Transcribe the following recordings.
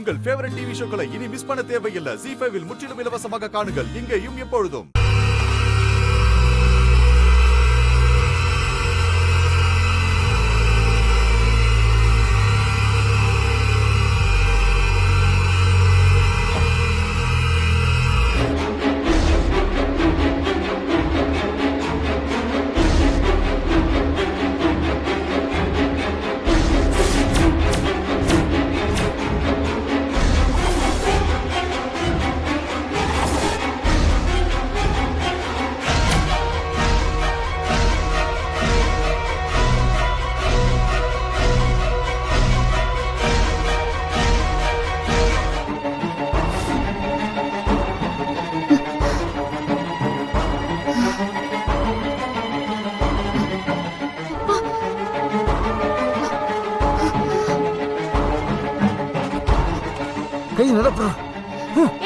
உங்கள் favourite TV ஷோக்களை இனி miss பண்ண தேவையில்லை. ZEE5 இல் முற்றிலும் இலவசமாக காணுங்கள். இங்கேயும் எப்பொழுதும்.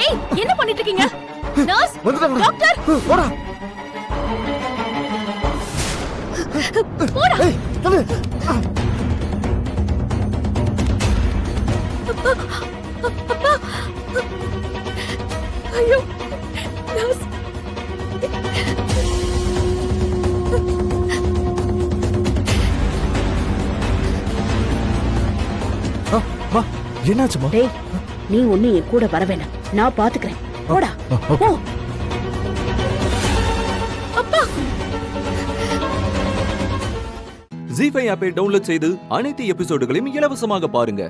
ஏய், என்ன பண்ணிட்டு இருக்கீங்க? நர்ஸ், வந்துட்டாங்க. டாக்டர், போடா. போடா. ஏய், தள்ளு. அப்பா. ஐயோ, நர்ஸ். வா, என்னாச்சுமா? டேய், நீ ஒண்ணு என் கூட வர வேணாம், நான் பாத்துக்கிறேன். போடா. போ. அப்பா. ZEE5 ஆப்பை டவுன்லோட் செய்து அனைத்து எபிசோடுகளையும் இலவசமாக பாருங்க.